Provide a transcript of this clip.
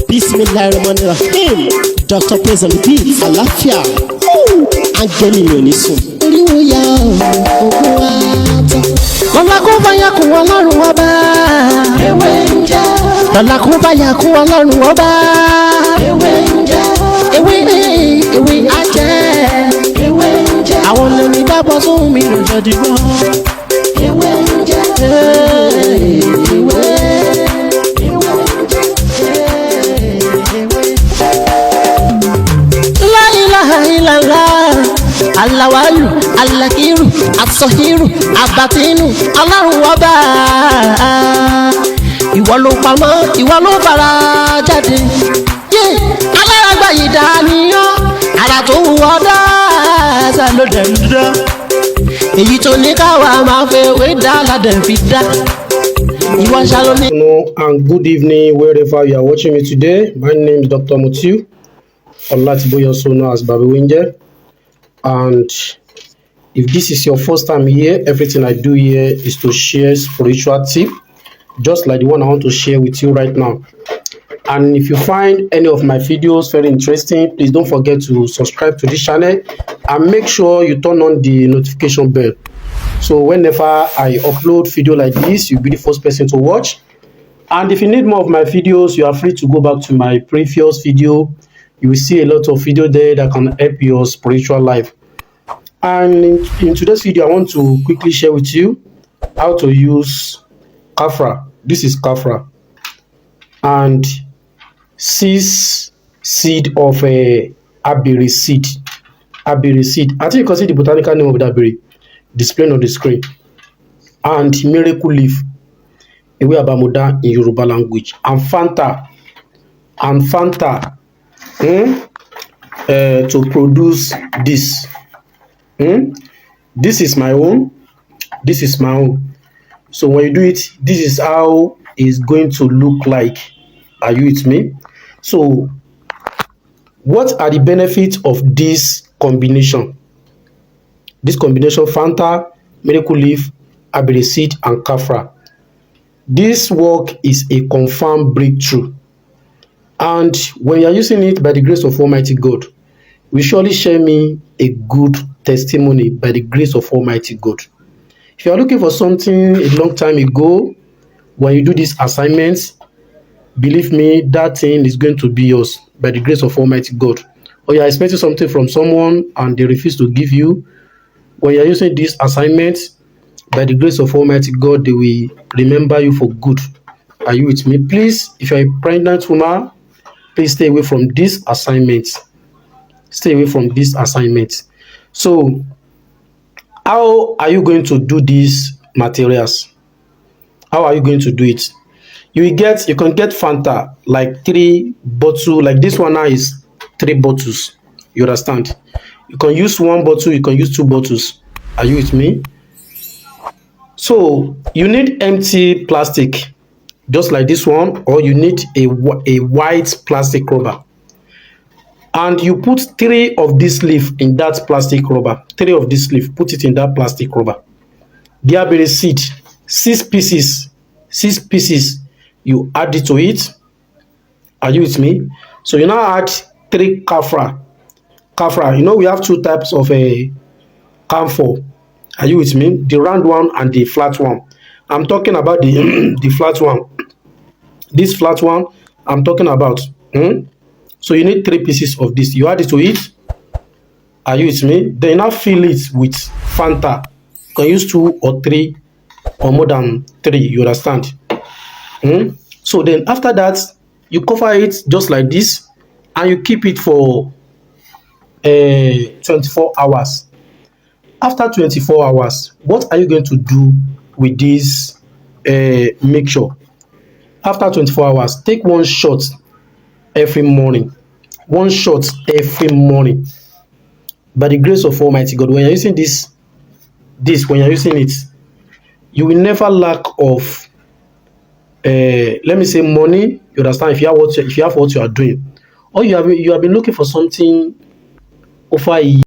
Bismillahirrahmanirrahim. Dr. Praise on the beat. Àlàáfíà. Áńgẹ́lì mi ò ní sùn. Oríwo ya ògùn wa tán. Lọ́la kó bá yà kún Ọlọ́run ọba. Ewé ń jẹ́. Lọ́la kó bá yà kún Ọlọ́run ọba. Ewé ń jẹ́. Ewé á jẹ́. Ewé ń jẹ́. Àwọn lèmi dábọ̀ sóhun mi lòjọ́ dìbò. Ewé ń jẹ́. Ewé. Alawalu, alakiru, asọhiru, abatinu, Ọlọ́run ọba. Ìwọ ló pamọ́, ìwọ ló fara jáde. Alárágbá yìí dániyàn, ara tó wù ọ́ dáadáa ló dẹ̀ ń dá. Èyí tó ní káwa máa fẹ́ wé dá ládẹ̀ fi dá. Ìwọ ṣàlóní. Hello and good evening wherever you are watching me today. My name is Dr. Mutiu Olatiboye, also known as Babi Winje. And if this is your first time here, everything I do here is to share spiritual tip, just like the one I want to share with you right now. And if you find any of my videos very interesting, please don't forget to subscribe to this channel and make sure you turn on the notification bell. So whenever I upload video like this, you'll be the first person to watch. And if you need more of my videos, you are free to go back to my previous video. You will see a lot of video there that can help your spiritual life. And in today's video, I want to quickly share with you how to use kafra. This is kafra and 6 seed of a abiri seed. Abiri seed. I think you can see the botanical name of the abiri displayed on the screen. And miracle leaf, ewe abamuda in Yoruba language. And Fanta. To produce this. This is my own. This is my own. So when you do it, this is how it's going to look like. Are you with me? So what are the benefits of this combination? This combination: Fanta, miracle leaf, abiri seed, and kafra. This work is a confirmed breakthrough. And when you are using it by the grace of Almighty God, we surely share me a good testimony by the grace of Almighty God. If you are looking for something a long time ago, when you do these assignments, believe me, that thing is going to be yours by the grace of Almighty God. Or you are expecting something from someone and they refuse to give you. When you are using these assignments, by the grace of Almighty God, they will remember you for good. Are you with me? Please, if you are a pregnant woman, please stay away from these assignments. Stay away from these assignments. So, how are you going to do these materials? How are you going to do it? You can get Fanta, like 3 bottles. Like this one now is 3 bottles. You understand? You can use 1 bottle. You can use 2 bottles. Are you with me? So you need empty plastic, just like this one, or you need a white plastic rubber. And you put 3 of this leaf in that plastic rubber. 3 of this leaf, put it in that plastic rubber. The abiri seed, 6 pieces. 6 pieces. You add it to it. Are you with me? So you now add 3 kafra. Kafra, you know we have 2 types of a camphor. Are you with me? The round one and the flat one. I'm talking about the the flat one. This flat one I'm talking about. So you need 3 pieces of this. You add it to it. Are you with me? Then you now fill it with Fanta. You can use 2 or 3 or more than 3. You understand? So then after that, you cover it just like this and you keep it for 24 hours. After 24 hours, what are you going to do with this mixture? After 24 hours, take 1 shot every morning. 1 shot every morning. By the grace of Almighty God, when you're using when you're using it, you will never lack of, let me say, money. You understand? If you have what you are doing, or you have been looking for something over a year.